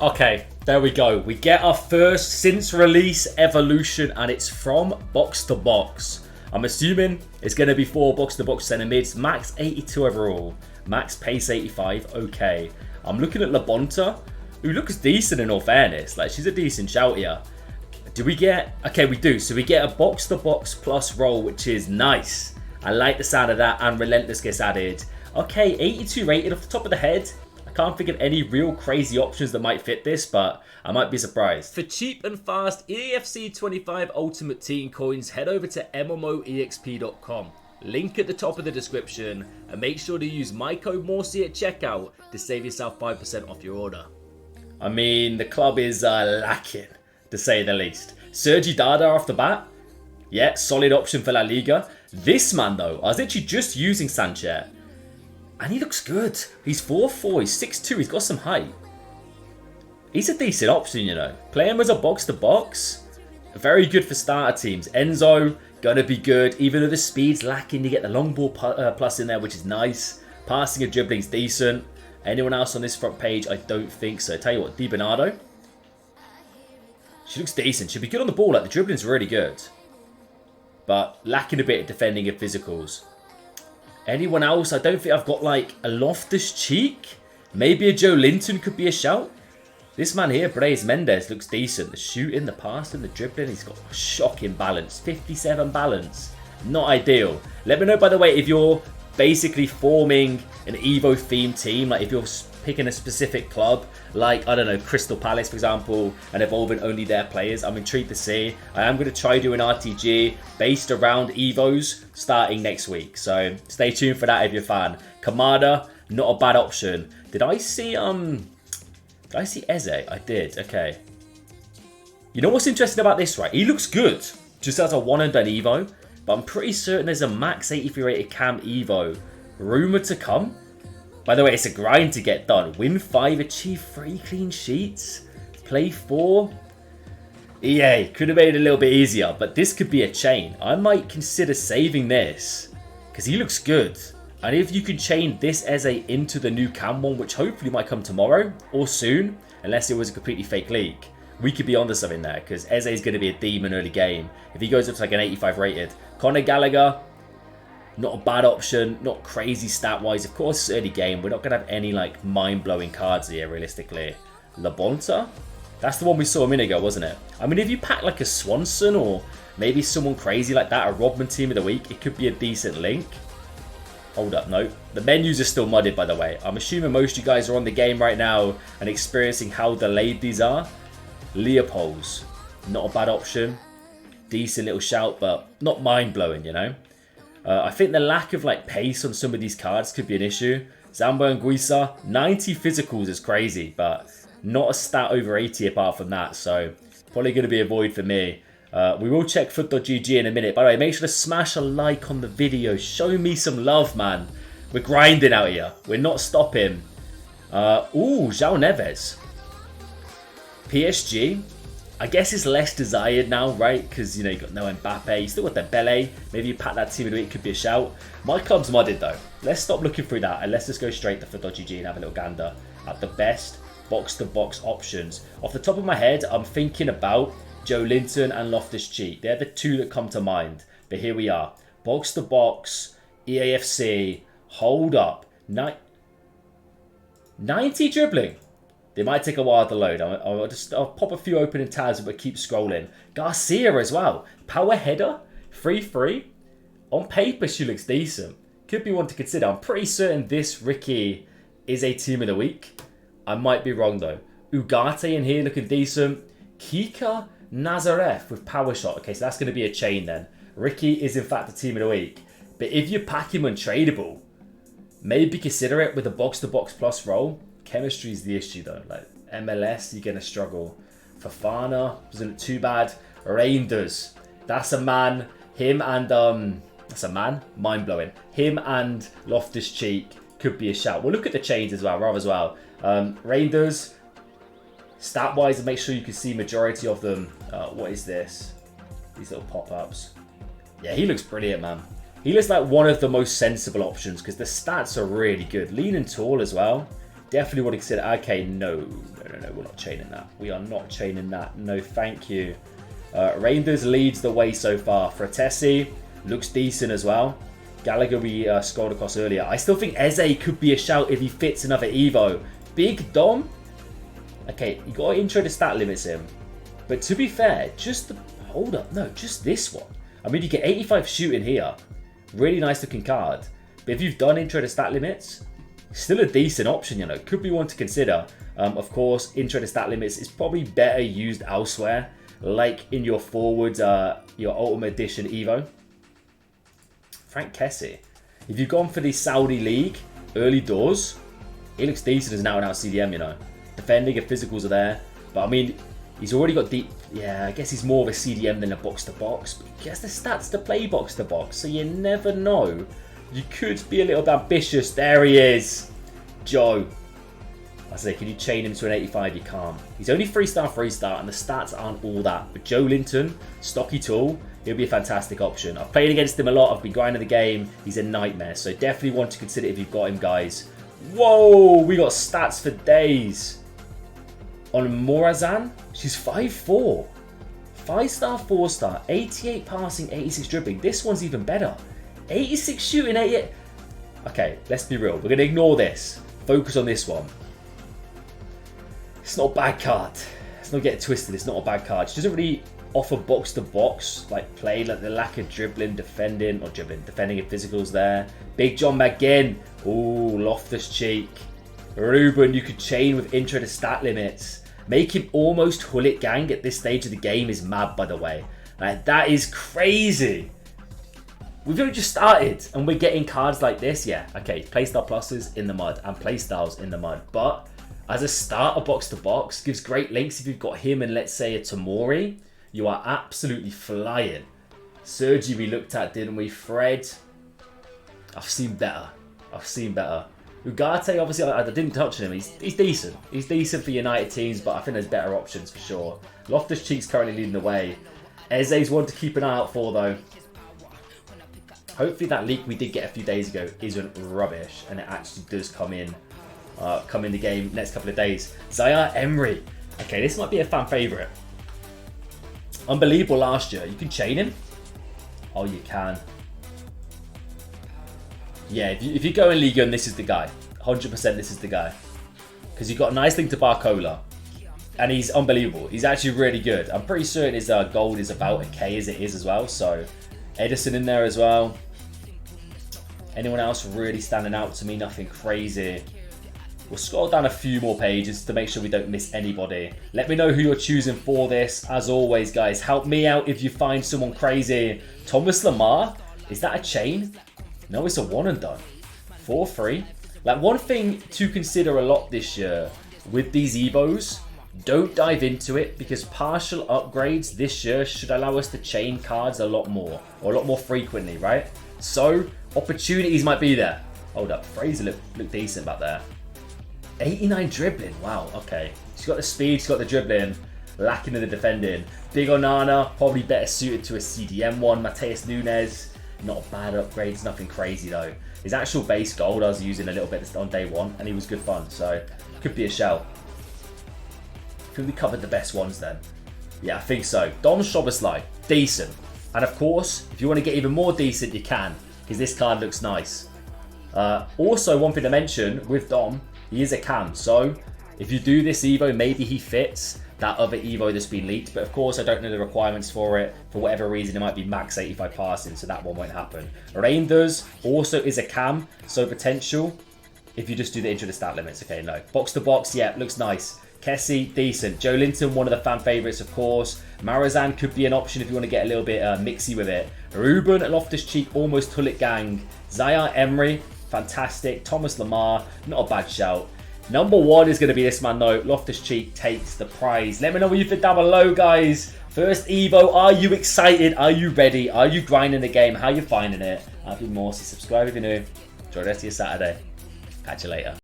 Okay, there we go. We get our first since release evolution, and it's from Box-to-Box. I'm assuming it's going to be 4 Box-to-Box centre mids, max 82 overall, max pace 85. Okay, I'm looking at Labonta, who looks decent in all fairness. Like, she's a decent shout here. Do we get... Okay, we do. So we get a Box-to-Box plus roll, which is nice. I like the sound of that, and Relentless gets added. Okay, 82 rated off the top of the head. I can't think of any real crazy options that might fit this, but I might be surprised. For cheap and fast EAFC 25 Ultimate Team coins, head over to MMOEXP.com. Link at the top of the description, and make sure to use my code Morsey at checkout to save yourself 5% off your order. I mean, the club is lacking, to say the least. Sergi Dada off the bat. Yeah, solid option for La Liga. This man, though, I was actually just using Sanchez, and he looks good. He's 4'4", he's 6'2", he's got some height. He's a decent option, you know. Play him as a box-to-box. Very good for starter teams. Enzo, gonna be good. Even though the speed's lacking, you get the long ball plus in there, which is nice. Passing and dribbling's decent. Anyone else on this front page? I don't think so. Tell you what, Di Bernardo. She looks decent. She'll be good on the ball. Like, the dribbling's really good, but lacking a bit of defending and physicals. Anyone else? I don't think I've got like a loftus-cheek. Maybe a Joe Linton could be a shout. This man here, Brais Mendes, looks decent. The shooting, the passing, the dribbling. He's got a shocking balance. 57 balance. Not ideal. Let me know, by the way, if you're basically forming an Evo themed team. Like if you're picking a specific club, like, I don't know, Crystal Palace, for example, and evolving only their players. I'm intrigued to see. I am going to try doing RTG based around Evos starting next week. So stay tuned for that if you're a fan. Kamada, not a bad option. Did I see Eze? I did. Okay. You know what's interesting about this, right? He looks good. Just as a one and done Evo. But I'm pretty certain there's a max 83 rated Cam Evo rumoured to come. By the way, it's a grind to get done. Win 5, achieve 3 clean sheets. Play 4. EA, could have made it a little bit easier. But this could be a chain. I might consider saving this, because he looks good. And if you can chain this Eze into the new Cam one, which hopefully might come tomorrow or soon, unless it was a completely fake leak, we could be onto something there, because Eze is going to be a demon early game. If he goes up to like an 85 rated. Conor Gallagher, not a bad option, not crazy stat-wise. Of course, it's early game. We're not going to have any like mind-blowing cards here, realistically. Labonta? That's the one we saw a minute ago, wasn't it? I mean, if you pack like a Swanson or maybe someone crazy like that, a Rodman team of the week, it could be a decent link. Hold up, no. The menus are still modded, by the way. I'm assuming most of you guys are on the game right now and experiencing how delayed these are. Leopold's, not a bad option. Decent little shout, but not mind-blowing, you know. I think the lack of like pace on some of these cards could be an issue. Zambo and Guisa, 90 physicals is crazy, but not a stat over 80 apart from that. So probably going to be a void for me. We will check foot.gg in a minute. By the way, make sure to smash a like on the video. Show me some love, man. We're grinding out here. We're not stopping. Ooh, João Neves. PSG. I guess it's less desired now, right? Because, you know, you got no Mbappe. You still got Dembele. Maybe you pack that team in a week. It could be a shout. My club's modded, though. Let's stop looking through that. And let's just go straight to foot.gg and have a little gander at the best box-to-box options. Off the top of my head, I'm thinking about Joe Linton and Loftus-Cheek. They're the two that come to mind. But here we are. Box-to-box, EAFC. Hold up. 90 dribbling. They might take a while to load. I'll pop a few opening tabs, but keep scrolling. Garcia as well. Power header. 3-3. On paper, she looks decent. Could be one to consider. I'm pretty certain this Ricky is a team of the week. I might be wrong, though. Ugarte in here looking decent. Kika Nazareth with power shot. Okay, so that's going to be a chain then. Ricky is, in fact, the team of the week. But if you pack him untradeable, maybe consider it with a box-to-box plus roll. Chemistry is the issue, though. Like MLS, you're going to struggle. Fafana wasn't look too bad. Reinders, that's a man. Him and that's a man. Mind blowing. Him and Loftus-Cheek could be a shout. We'll look at the chains as well. Reinders, stat wise, and make sure you can see majority of them. What is this? These little pop-ups. Yeah, he looks brilliant, man. He looks like one of the most sensible options because the stats are really good. Lean and tall as well. Definitely want to consider. Okay, no, we're not chaining that. We are not chaining that. No, thank you. Rangers leads the way so far. Fratesi looks decent as well. Gallagher we scrolled across earlier. I still think Eze could be a shout if he fits another Evo. Big Dom. Okay, you got to intro the stat limits in. But to be fair, just the... Hold up, no, just this one. I mean, you get 85 shooting here. Really nice looking card. But if you've done intro to stat limits, still a decent option, you know. Could be one to consider. Of course, intro to stat limits is probably better used elsewhere. Like in your forwards, your Ultimate Edition Evo. Frank Kessie. If you've gone for the Saudi League early doors, he looks decent as an out-and-out CDM, you know. Defending and physicals are there. But I mean, he's already got deep... Yeah, I guess he's more of a CDM than a box-to-box. But he gets the stats to play box-to-box, so you never know. You could be a little bit ambitious. There he is. Joe. I say, can you chain him to an 85? You can't. He's only 3-star, 3-star, and the stats aren't all that. But Joe Linton, stocky tool, he'll be a fantastic option. I've played against him a lot. I've been grinding the game. He's a nightmare. So definitely want to consider if you've got him, guys. Whoa, we got stats for days. On Morazan, she's 5'4". 5-star, 4-star, 88 passing, 86 dribbling. This one's even better. 86 shooting, 88... Okay, let's be real. We're going to ignore this. Focus on this one. It's not a bad card. Let's not get it twisted. It's not a bad card. She doesn't really offer box-to-box, like play, like the lack of dribbling, defending, or dribbling, defending and physicals there. Big John McGinn. Ooh, loftus-cheek. Ruben, you could chain with intro to stat limits. Make him almost Hullet gang at this stage of the game is mad, by the way. Like, that is crazy. We've only just started and we're getting cards like this. Yeah, okay, playstyle pluses in the mud and playstyles in the mud. But as a starter box-to-box, gives great links if you've got him and let's say a Tomori. You are absolutely flying. Sergi we looked at, didn't we? Fred. I've seen better. I've seen better. Ugarte, obviously, I didn't touch him. He's decent. He's decent for United teams, but I think there's better options for sure. Loftus-Cheek's currently leading the way. Eze's one to keep an eye out for, though. Hopefully that leak we did get a few days ago isn't rubbish, and it actually does come in the game next couple of days. Zaire Emery. Okay, this might be a fan favourite. Unbelievable last year. You can chain him. Oh, you can. Yeah, if you go in Liga and this is the guy. 100% this is the guy. Because you've got a nice link to Barcola. And he's unbelievable. He's actually really good. I'm pretty certain his gold is about a K as it is as well. So, Edison in there as well. Anyone else really standing out to me? Nothing crazy. We'll scroll down a few more pages to make sure we don't miss anybody. Let me know who you're choosing for this. As always, guys, help me out if you find someone crazy. Thomas Lamar? Is that a chain? No, it's a one and done. 4-3. Like, one thing to consider a lot this year with these Evos, don't dive into it because partial upgrades this year should allow us to chain cards a lot more or a lot more frequently, right? So, opportunities might be there. Hold up, Fraser looked decent back there. 89 dribbling, wow, okay. She's got the speed, she's got the dribbling, lacking in the defending. Big Onana, probably better suited to a CDM one. Mateus Nunes, not a bad upgrade, it's nothing crazy though. His actual base gold I was using a little bit on day one and he was good fun, so could be a shell. I think we covered the best ones then. Yeah, I think so. Dom Szoboszlai, decent. And of course, if you want to get even more decent, you can, because this card looks nice. Also, one thing to mention with Dom, he is a cam, so if you do this Evo, maybe he fits that other Evo that's been leaked. But of course, I don't know the requirements for it. For whatever reason, it might be max 85 passing, so that one won't happen. Reinders also is a cam, so potential if you just do the intro to stat limits. Okay, no. Box to box, yeah, looks nice. Kessie, decent. Joe Linton, one of the fan favourites, of course. Marazan could be an option if you want to get a little bit mixy with it. Ruben at Loftus-Cheek, almost Hullet gang. Zaire Emery, fantastic. Thomas Lamar, not a bad shout. Number one is going to be this man though. Loftus-Cheek takes the prize. Let me know what you think down below, guys. First Evo, are you excited? Are you ready? Are you grinding the game? How are you finding it? I've been Morsey. Subscribe if you're new. Enjoy the rest of your Saturday. Catch you later.